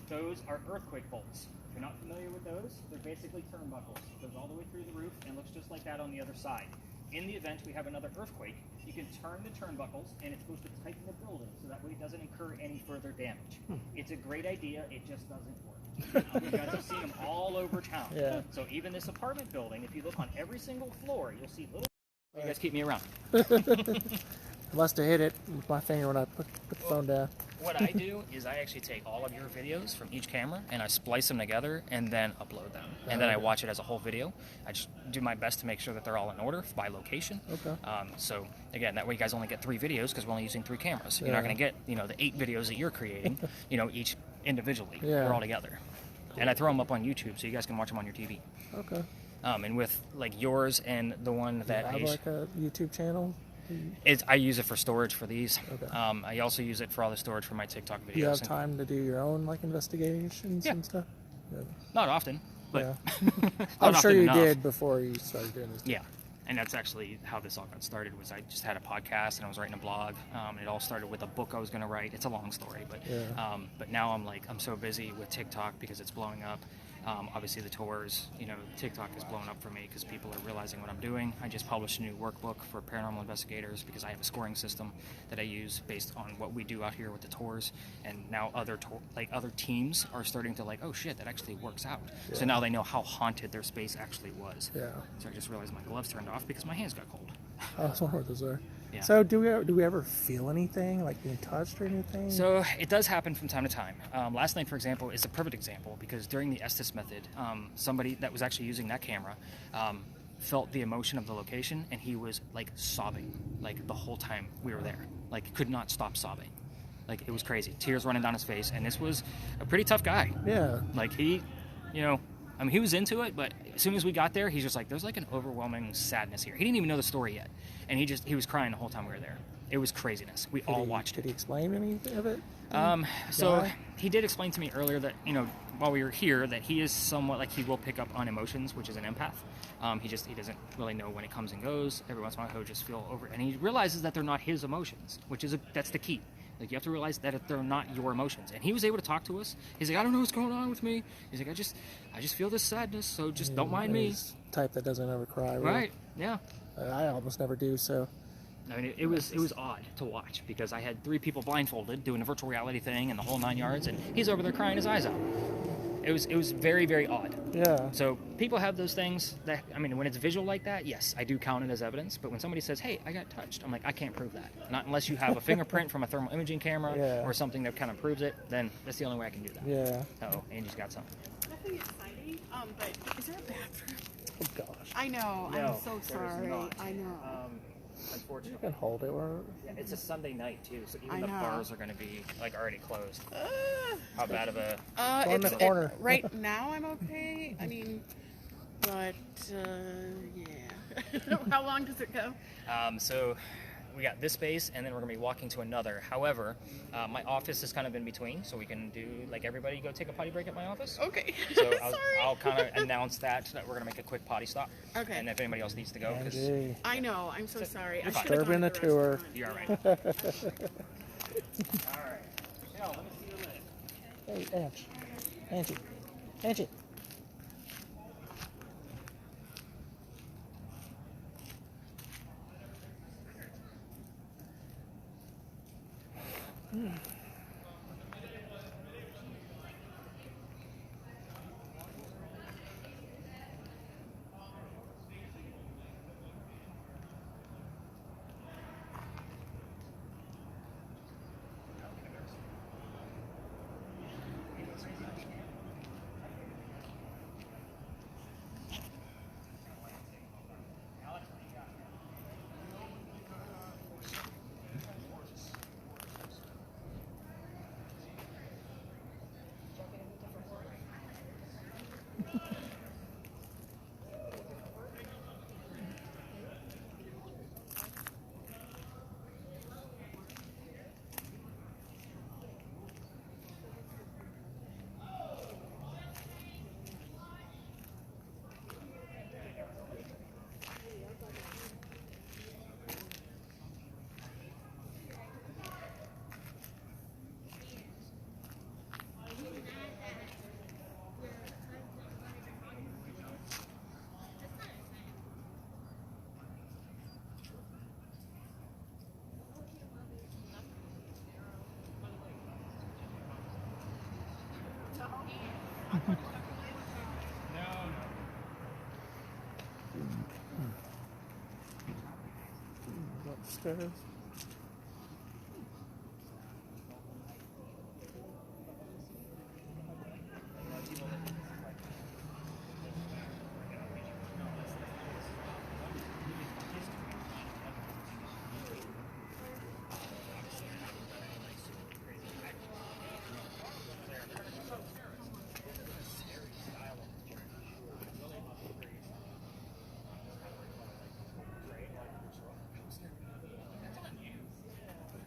Those are earthquake bolts. If you're not familiar with those, they're basically turnbuckles. It goes all the way through the roof and looks just like that on the other side. In the event we have another earthquake, you can turn the turnbuckles and it's supposed to tighten the building so that way it doesn't incur any further damage. It's a great idea, it just doesn't work. You guys have seen them all over town. Yeah. So even this apartment building, if you look on every single floor, you'll see little... You guys keep me around. I must have hit it with my finger when I put the phone down. What I do is I actually take all of your videos from each camera and I splice them together and then upload them. And then I watch it as a whole video. I just do my best to make sure that they're all in order by location. Okay. So again, that way you guys only get 3 videos because we're only using 3 cameras. You're not going to get, the 8 videos that you're creating, each individually. Yeah. They're all together. And I throw them up on YouTube so you guys can watch them on your TV. Okay. And with like yours and the one that I have like a YouTube channel. I use it for storage for these. Okay. I also use it for all the storage for my TikTok videos. Do you have time to do your own like investigations and stuff? Yeah. Not often, but Yeah. not I'm sure often you enough. did before you started doing this. Yeah, and that's actually how this all got started. Was I just had a podcast and I was writing a blog. It all started with a book I was going to write. It's a long story, but now I'm so busy with TikTok because it's blowing up. Obviously the tours, TikTok is blowing up for me because people are realizing what I'm doing. I just published a new workbook for paranormal investigators because I have a scoring system that I use based on what we do out here with the tours. And now other teams are starting to oh shit, that actually works out. Yeah. So now they know how haunted their space actually was. Yeah. So I just realized my gloves turned off because my hands got cold. I was wondering what those are. Yeah. So do we ever feel anything, like being touched or anything? So it does happen from time to time. Last night, for example, is a perfect example because during the Estes method, somebody that was actually using that camera felt the emotion of the location, and he was sobbing the whole time we were there. Could not stop sobbing. It was crazy. Tears running down his face, and this was a pretty tough guy. Yeah. He was into it, but as soon as we got there, he's just there's an overwhelming sadness here. He didn't even know the story yet, and he was crying the whole time we were there. It was craziness. We all watched Did it. he explain any of it? So Why? he did explain to me earlier that while we were here that he is somewhat he will pick up on emotions, which is an empath. He doesn't really know when it comes and goes. Every once in a while he'll just feel over, and he realizes that they're not his emotions, which is that's the key. You have to realize that they're not your emotions. And he was able to talk to us. He's I don't know what's going on with me. He's I just feel this sadness, so just don't mind me. He's the type that doesn't ever cry. Really. Right? Yeah. I almost never do. So. I mean, it was odd to watch because I had 3 people blindfolded doing a virtual reality thing and the whole 9 yards, and he's over there crying his eyes out. It was very, very odd. Yeah. So people have those things that, when it's visual like that, yes, I do count it as evidence. But when somebody says, hey, I got touched, I'm I can't prove that. Not unless you have a fingerprint from a thermal imaging camera or something that kind of proves it, then that's the only way I can do that. Yeah. Uh-oh, Angie's got something. Nothing exciting. But is there a bathroom? Oh gosh. I know. No, I'm so there is sorry. not. I know. You Unfortunately. can hold it. It's a Sunday night, too, so I even the know. bars are going to be, already closed. How bad of a... Go in the corner. Right now I'm okay. But yeah. How long does it go? So we got this space, and then we're going to be walking to another. However, my office is kind of in between, so we can do, everybody go take a potty break at my office. Okay. So Sorry. I'll kind of announce that we're going to make a quick potty stop. Okay. And if anybody else needs to go, because Angie. I know. I'm so sorry. I You're fine. should have gone Disturbing to the tour. restaurant. you're all right. All right. Michelle, let me see your list. Hey, Angie. Upstairs.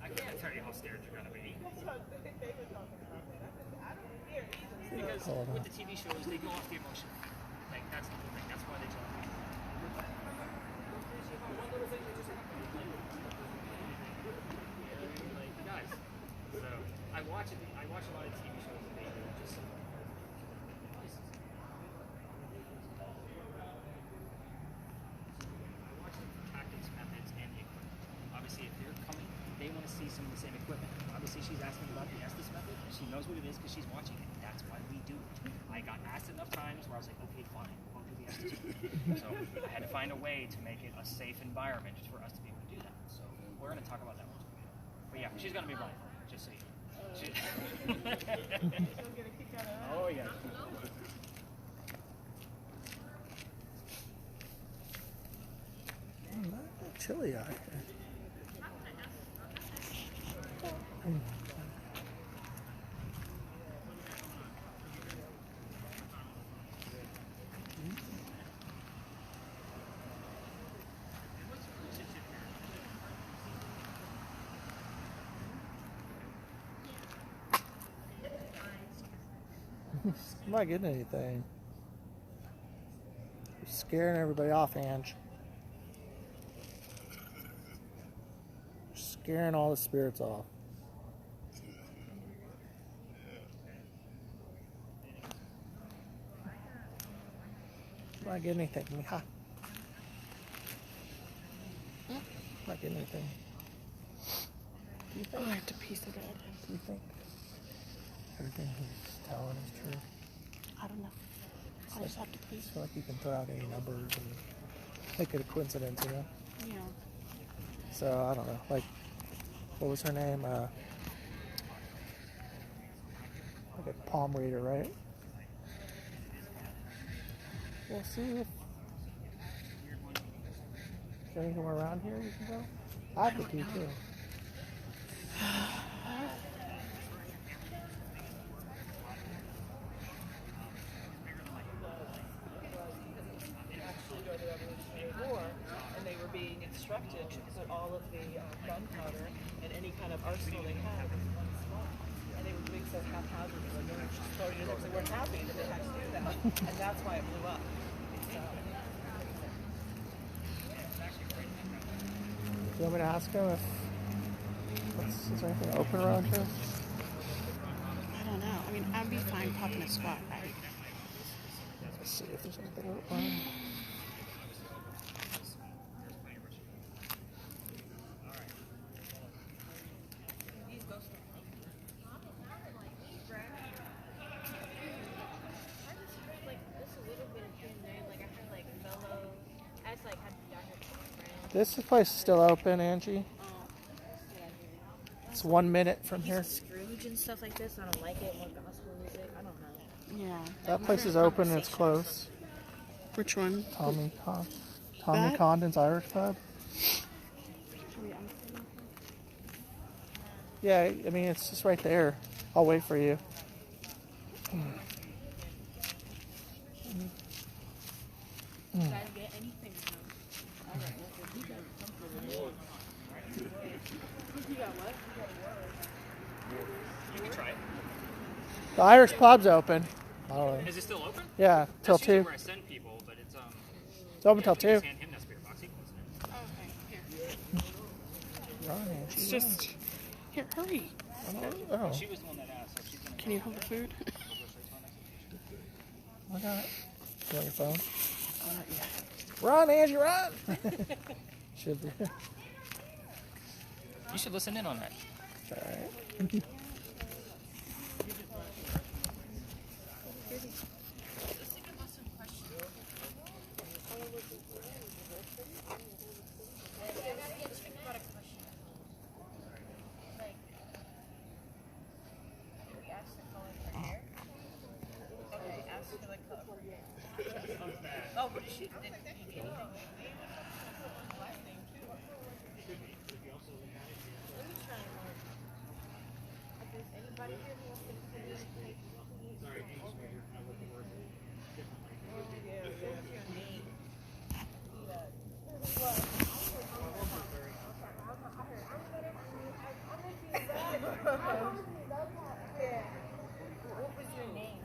I can't tell you how scared you're gonna be. Because with the TV shows, they go off the emotion. Like that's the whole thing. That's why they tell you. Like guys. So I watch it. I watch a lot of TV shows that they do just. I watch the tactics, methods, and the equipment. Obviously, if they're coming, they want to see some of the same equipment. Obviously, she's asking about the Estes method. She knows what it is because she's watching it. That's why we do it. I got asked enough times where I was like, okay, fine, we'll do the Estes method. So I had to find a way to make it a safe environment for us to be able to do that. So we're going to talk about that one. But yeah, she's going to be running for it, just so you know. Oh, yeah. Chilly out here. I'm not getting anything. You're scaring everybody off, Ange. You're scaring all the spirits off. I'm not getting anything. Mija. I'm not getting anything. Do you think? Oh, I have to piece it out. Do you think everything he's telling is true? I don't know. I just have to I piece. feel like you can throw out any numbers and make it a coincidence, you know? Yeah. So, I don't know. Like, what was her name? Like a palm reader, right? We'll see if... Is there anywhere around here you can go? I could do too. And they were being instructed to put all of the gunpowder and any kind of arsenal they had in one spot. And they were doing so haphazardly, like they were just throwing it up. They weren't happy that they had to do that, and that's why it blew up. Do you want me to ask him if... Is there anything open around here? I don't know. I mean, I'd be fine popping a squat, right? Let's see if there's anything open. This place is still open, Angie. It's 1 minute from here. Scrooge and stuff like this. I don't like it. More gospel music. I don't know. Yeah. That place is open and it's closed. Which one? Tommy That? Condon's Irish Pub. Yeah, I mean, it's just right there. I'll wait for you. You guys get anything? You can try it. The Irish Pub's open. I don't know. Is it still open? Yeah, till That's usually 2. where I send people, but it's It's open till you 2. just hand him that spirit box. He closes it. Okay, here. Run, Angie, It's just... Here, hurry. run. Oh, She was the one that asked, so she's gonna Can you hold the food? I got it. You on your phone? Yeah. Run, Angie, run! Should be. You should listen in on that. Alright. Oh, what is she? Anybody here who wants to communicate? What was your name?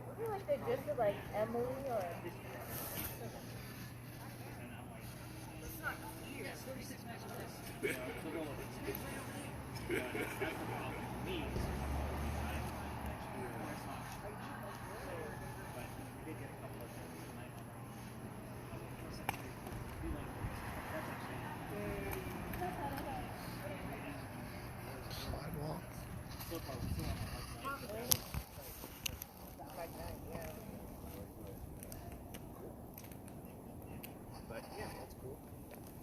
Would you like to just like Emily or? Sidewalk. But yeah, that's cool.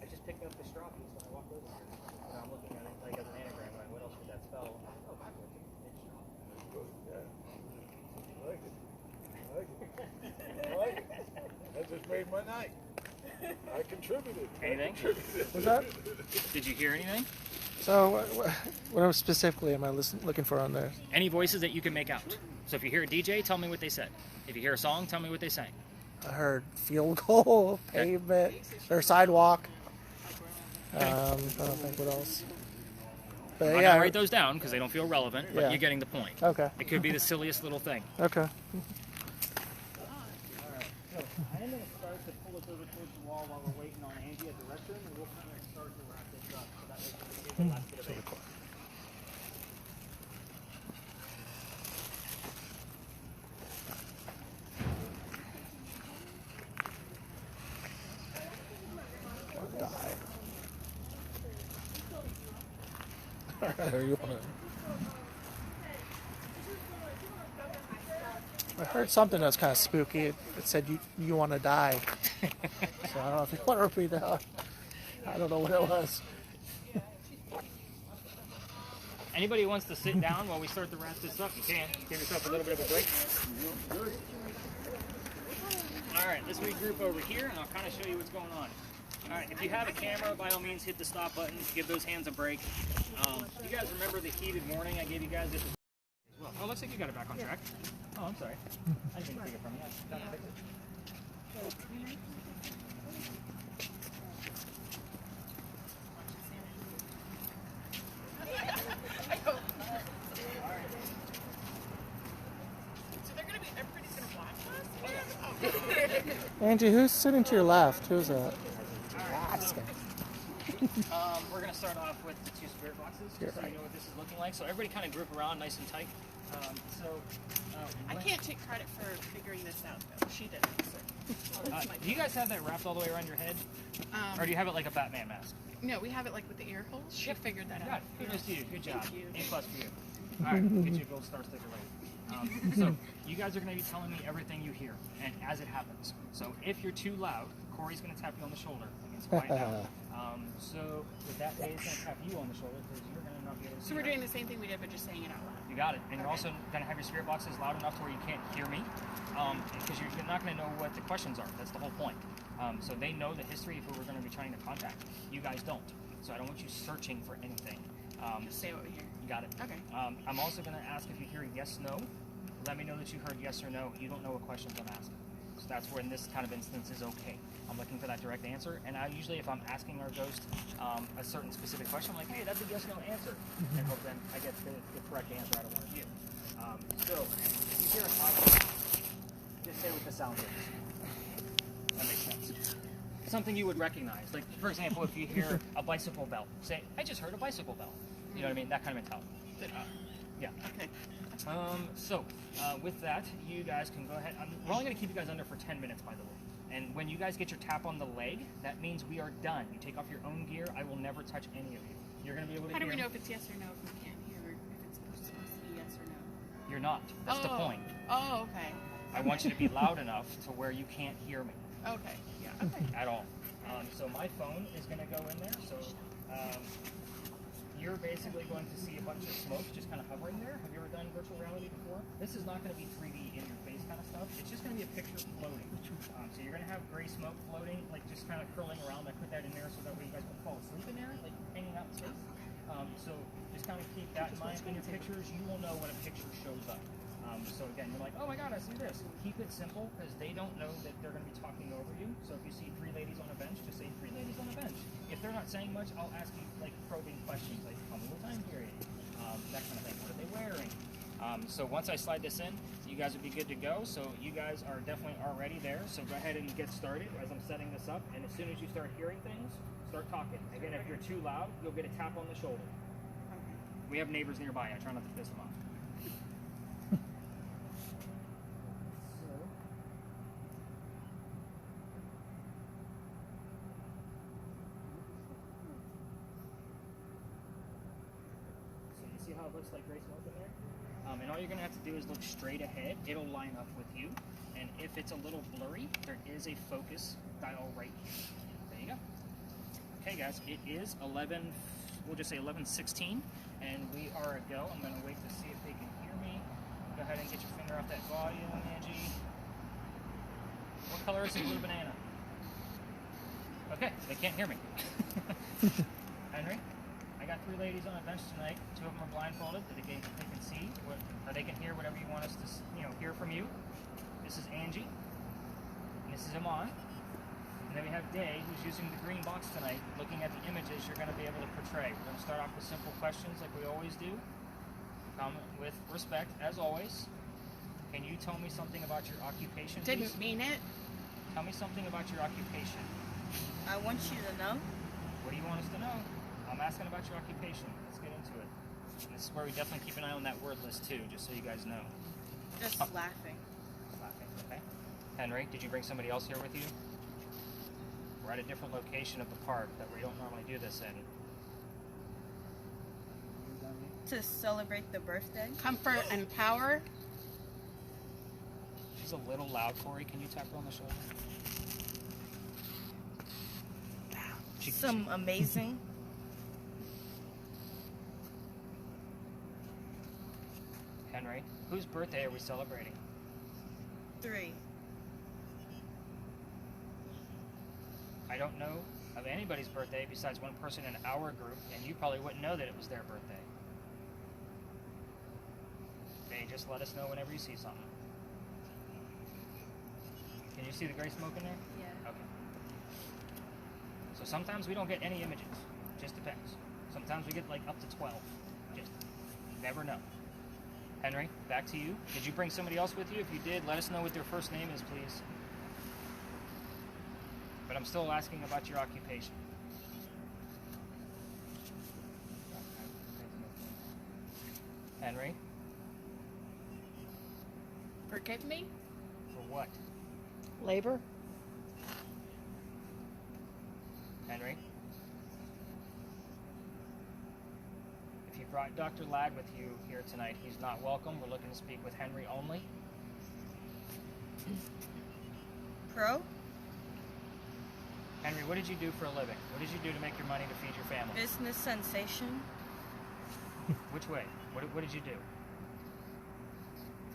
I just picked up the straw piece when I walked over here. And I'm looking at it like as an anagram, like what else could that spell? Oh, backwards. I like it. I like it. I like it. That just made my night. I contributed. Anything? What's that? Did you hear anything? So, what specifically am I looking for on there? Any voices that you can make out. So if you hear a DJ, tell me what they said. If you hear a song, tell me what they sang. I heard field goal, pavement, or sidewalk. I don't think what else. But I'm not yeah, gonna write those down because they don't feel relevant, but Yeah. you're getting the point. Okay. It could be the silliest little thing. Okay. So I am going to start to pull us over towards the wall while we're waiting on Angie at the restroom, and we'll kind of start to wrap this up so that way we can get the last bit of it. I heard something that was kind of spooky. It said you want to die. So I don't know if you want to repeat that. I don't know what it was. Anybody who wants to sit down while we start to wrap this up, you can. Give yourself a little bit of a break. All right, let's regroup over here, and I'll kind of show you what's going on. All right, if you have a camera, by all means, hit the stop button. Give those hands a break. You guys remember the heated warning I gave you guys? Well, oh, looks like you got it back on track. Oh, I'm sorry. I didn't take it from you. I was trying to fix it. Angie, who's sitting to your left? Who's that? We're going to start off with the two spirit boxes, just so you know what this is looking like. So everybody kind of group around nice and tight. I can't take credit for figuring this out, though. She did it. Do you guys have that wrapped all the way around your head? Or do you have it like a Batman mask? No, we have it like with the ear holes. She figured that out. Kudos to you. Good job. Thank you. A+ for you. All right, get you a gold star sticker later. So you guys are going to be telling me everything you hear, and as it happens. So if you're too loud, Corey's going to tap you on the shoulder. It's quiet now. So with that, Dave's going to tap you on the shoulder because you're going to not be able to. So we're doing the same thing we did, but just saying it out loud. You got it. And you're also going to have your spirit boxes loud enough to where you can't hear me, because you're not going to know what the questions are. That's the whole point. So they know the history of who we're going to be trying to contact. You guys don't. So I don't want you searching for anything. Just say what we hear. You got it. Okay. I'm also going to ask if you hear yes, no. Let me know that you heard yes or no. You don't know what questions I'm asking. So that's where in this kind of instance is okay. I'm looking for that direct answer. And I usually, if I'm asking our ghost a certain specific question, I'm like, hey, that's a yes, no answer. And hope then I get the correct answer out of one of you. So if you hear an audio, just say what the sound is. That makes sense. Something you would recognize. Like, for example, if you hear a bicycle bell, say, I just heard a bicycle bell. You know what I mean? That kind of mentality. Yeah. Okay. With that, you guys can go ahead. We're only going to keep you guys under for 10 minutes, by the way. And when you guys get your tap on the leg, that means we are done. You take off your own gear. I will never touch any of you. You're going to be able to How do hear we know me. if it's yes or no if we can't hear, or if it's supposed to be yes or no? You're not. That's the point. Oh, okay. I want you to be loud enough to where you can't hear me Okay. Yeah. Okay. at all. So my phone is going to go in there. So you're basically going to see a bunch of smoke just kind of hovering there. Have you ever done virtual reality before? This is not going to be 3D in your face kind of stuff. It's just going to be a picture floating. So you're going to have gray smoke floating, like just kind of curling around. I put that in there so that way you guys can fall asleep in there, like hanging out in space. So just kind of keep that in mind in your pictures. You will know when a picture shows up. So again, you're like, oh my god, I see this. Keep it simple because they don't know that they're going to be talking over you. So if you see 3 ladies on a bench, just say 3 ladies on a bench. If they're not saying much, I'll ask you like probing questions, like tell me what time period, that kind of thing. What are they wearing? So once I slide this in, you guys will be good to go. So you guys are definitely already there. So go ahead and get started as I'm setting this up. And as soon as you start hearing things, start talking. Again, if you're too loud, you'll get a tap on the shoulder. We have neighbors nearby. I try not to piss them off. See how it looks like gray smoke in there? And all you're going to have to do is look straight ahead. It'll line up with you. And if it's a little blurry, there is a focus dial right here. There you go. Okay, guys, it is 11, we'll just say 11:16, and we are a go. I'm going to wait to see if they can hear me. Go ahead and get your finger off that volume, Angie. What color is the blue banana? Okay, they can't hear me. Henry? I got 3 ladies on a bench tonight. 2 of them are blindfolded. They can see, or they can hear whatever you want us to, hear from you. This is Angie. And this is Iman. And then we have Day, who's using the green box tonight, looking at the images you're going to be able to portray. We're going to start off with simple questions like we always do. Come with respect, as always. Can you tell me something about your occupation, please? Didn't mean it. Tell me something about your occupation. I want you to know. What do you want us to know? I'm asking about your occupation. Let's get into it. And this is where we definitely keep an eye on that word list too, just so you guys know. Just laughing. Laughing, okay. Henry, did you bring somebody else here with you? We're at a different location of the park that we don't normally do this in. To celebrate the birthday. Comfort and power. She's a little loud, Corey. Can you tap her on the shoulder? Some amazing. Henry, whose birthday are we celebrating? 3. I don't know of anybody's birthday besides one person in our group, and you probably wouldn't know that it was their birthday. They just let us know whenever you see something. Can you see the gray smoke in there? Yeah. Okay. So sometimes we don't get any images. Just depends. Sometimes we get like up to 12. Just never know. Henry, back to you. Did you bring somebody else with you? If you did, let us know what their first name is, please. But I'm still asking about your occupation. Henry, Forgive me? for what? Labor? Henry? If you brought Dr. Ladd with you here tonight, he's not welcome. We're looking to speak with Henry only. Pro. Henry, what did you do for a living? What did you do to make your money to feed your family? Business sensation. Which way? What did you do?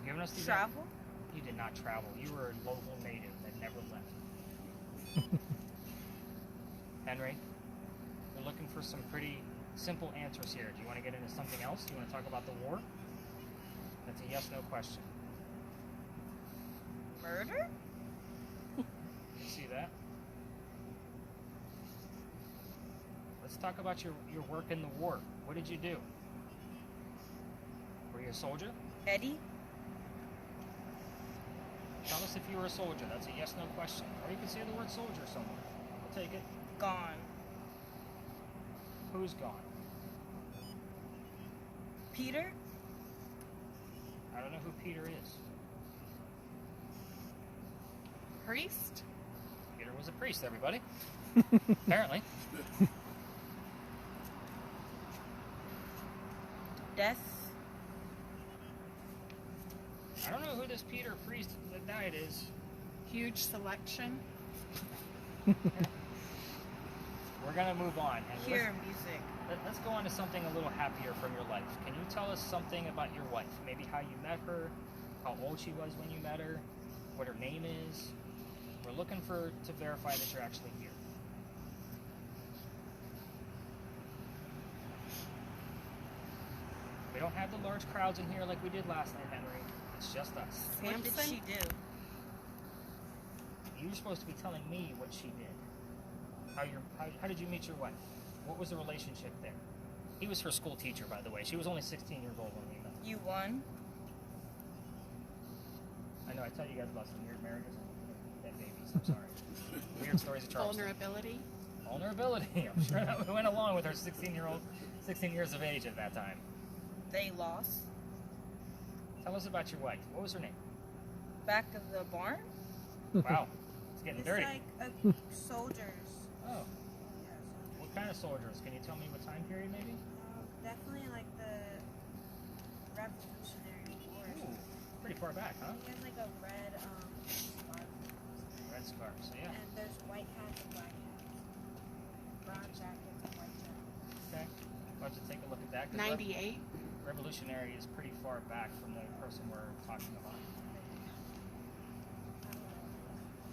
Giving us these Travel. You did not travel. You were a local native that never left. Henry, we're looking for some pretty simple answers here. Do you want to get into something else? Do you want to talk about the war? That's a yes/no question. Murder. You see that? Let's talk about your work in the war. What did you do? Were you a soldier? Eddie. Tell us if you were a soldier. That's a yes/no question. Or you can say the word soldier somewhere. I'll take it. Gone. Who's gone? Peter. I don't know who Peter is. Priest? Peter was a priest, everybody. Apparently. Death. I don't know who this Peter priest that died is. Huge selection. We're we're gonna move on. And Hear music. let's go on to something a little happier from your life. Can you tell us something about your wife? Maybe how you met her, how old she was when you met her, what her name is. We're looking to verify that you're actually here. We don't have the large crowds in here like we did last night, Henry. It's just us. What did she do? You're supposed to be telling me what she did. How did you meet your wife? What was the relationship there? He was her school teacher, by the way. She was only 16 years old when we met. You won. I know, I tell you guys about some weird marriages and dead babies. I'm sorry. Weird stories of Charleston. Vulnerability. Vulnerability. I'm sure that went along with her 16 years of age at that time. They lost. Tell us about your wife. What was her name? Back of the barn? Wow. It's getting dirty. Soldiers. Oh. Yeah, What kind of soldiers? Can you tell me what time period maybe? definitely like the Revolutionary War. Ooh, pretty far back, huh? He has like a red scarf. Red scarf, so yeah. And there's white hats and black hats. Brown jackets and white jackets. Okay. Why don't you take a look at that? 'Cause 98. Revolutionary is pretty far back from the person we're talking about.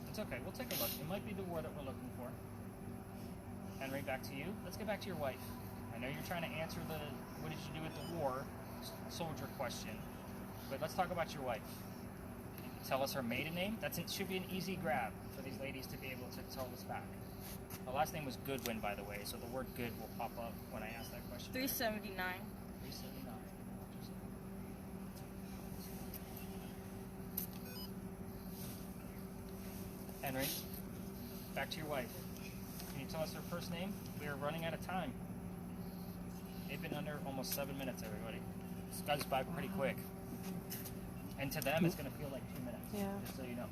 It's okay, we'll take a look. It might be the war that we're looking for. Henry, back to you. Let's get back to your wife. I know you're trying to answer the what did you do at the war soldier question, but let's talk about your wife. Can you tell us her maiden name? Should be an easy grab for these ladies to be able to tell us back. Her last name was Goodwin, by the way, so the word good will pop up when I ask that question. 379. 379. Henry, back to your wife. Can you tell us her first name? We are running out of time. They've been under almost 7 minutes, everybody. This goes by pretty quick. And to them, it's going to feel like 2 minutes. Yeah. Just so you know.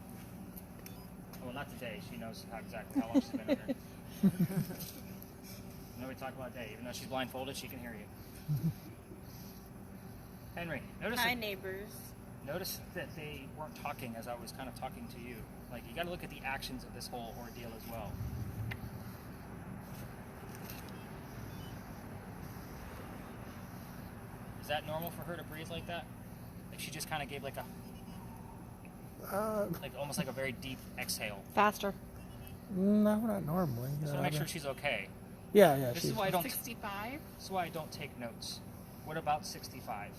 Well, not today. She knows exactly how long she's been under. Nobody talk about day. Even though she's blindfolded, she can hear you. Henry, Hi, neighbors. notice that they weren't talking as I was kind of talking to you. Like, you got to look at the actions of this whole ordeal as well. Is that normal for her to breathe like that? Like she just kind of gave like almost like a very deep exhale. Faster. No, not normally. Just want to make sure she's okay. Yeah. This is why I don't. 65. This is why I don't take notes. What about 65?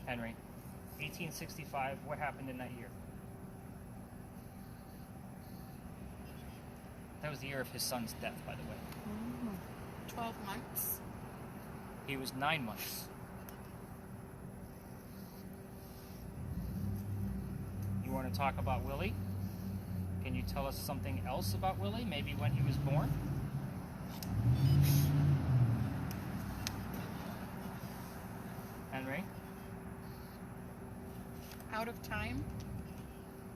Henry, 1865. What happened in that year? That was the year of his son's death, by the way. 12 months. He was 9 months. You want to talk about Willie? Can you tell us something else about Willie? Maybe when he was born? Henry? Out of time.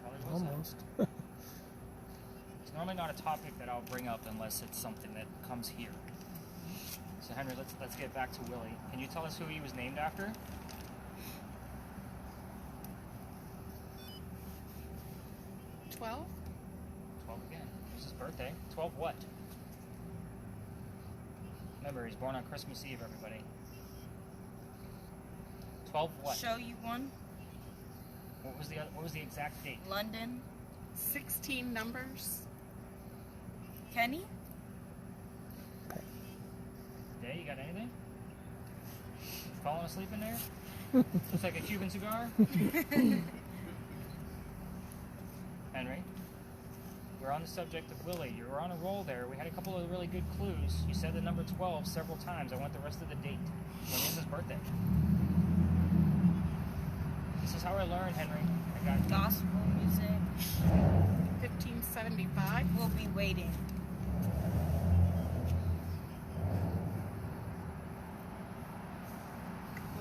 Probably was Almost. It's normally not a topic that I'll bring up unless it's something that comes here. So Henry, let's get back to Willie. Can you tell us who he was named after? 12. 12 again. It was his birthday. 12 what? Remember, he's born on Christmas Eve, everybody. 12 what? Show you one. What was the exact date? London. 16 numbers. Kenny. Day, you got anything? Falling asleep in there? Looks like a Cuban cigar? Henry, we're on the subject of Willie. You were on a roll there. We had a couple of really good clues. You said the number 12 several times. I want the rest of the date. When is his birthday? This is how I learned, Henry. I got Gospel music. 1575. We'll be waiting.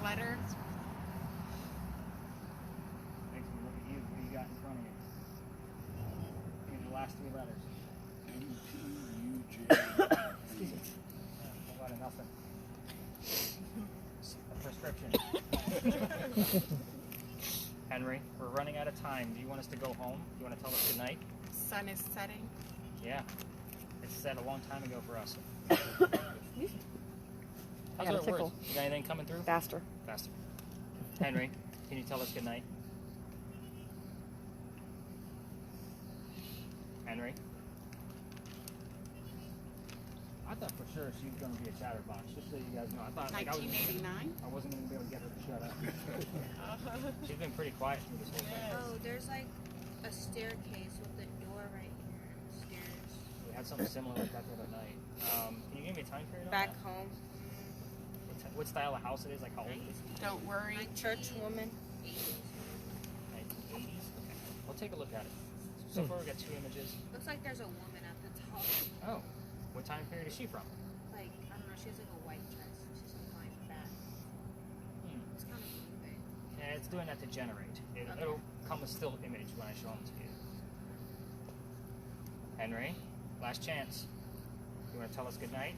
Letter. Makes me look at you. What do you got in front of you? Give me the last 3 letters. M-P-U-J. A lot of nothing. A prescription. Henry, we're running out of time. Do you want us to go home? Do you want to tell us good night? Sun is setting. Yeah. It's set a long time ago for us. I How's got a it tickle. work? You got anything coming through? Faster. Faster. Henry, can you tell us good night? Henry? I thought for sure she was going to be a chatterbox, just so you guys know. I thought like, I 1989. wasn't going to be able to get her to shut up. She's been pretty quiet through this whole thing. Oh, there's like a staircase with a door right here. Stairs. We had something similar like that the other night. Can you give me a time period on Back that? home. What style of house it is? Like how old it is? Don't worry. My church woman. 1980s? Okay. We'll take a look at it. So far we got 2 images. Looks like there's a woman at the top. Oh. What time period is she from? Like, I don't know, she has like a white dress. She's flying back. It's kind of moving. Yeah, it's doing that to generate. It'll come with still image when I show them to you. Henry, last chance. You want to tell us goodnight?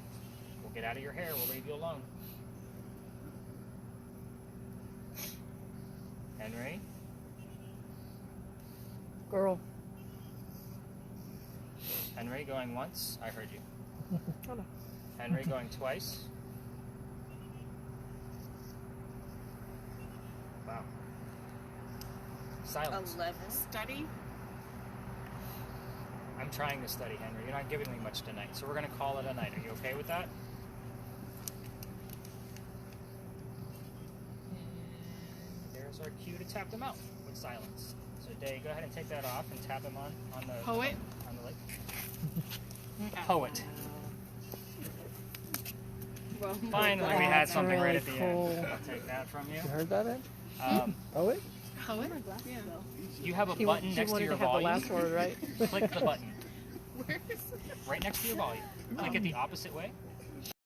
We'll get out of your hair. We'll leave you alone. Henry? Girl. Henry going once. I heard you. Oh, no. Henry going twice. Wow. Silence. 11. Study. I'm trying to study, Henry. You're not giving me much tonight, so we're going to call it a night. Are you okay with that? There's our cue to tap them out with silence. So, Day, go ahead and take that off and tap him on the Poet. on the leg. Poet. Finally, we had something right at the Cool. end. I'll take that from you. You heard that, Ed? Oh, wait. Poet. Yeah. you have a He button next to wanted your to have volume. the last word, right? Click the button Where is it? right next to your volume. Click it the opposite way.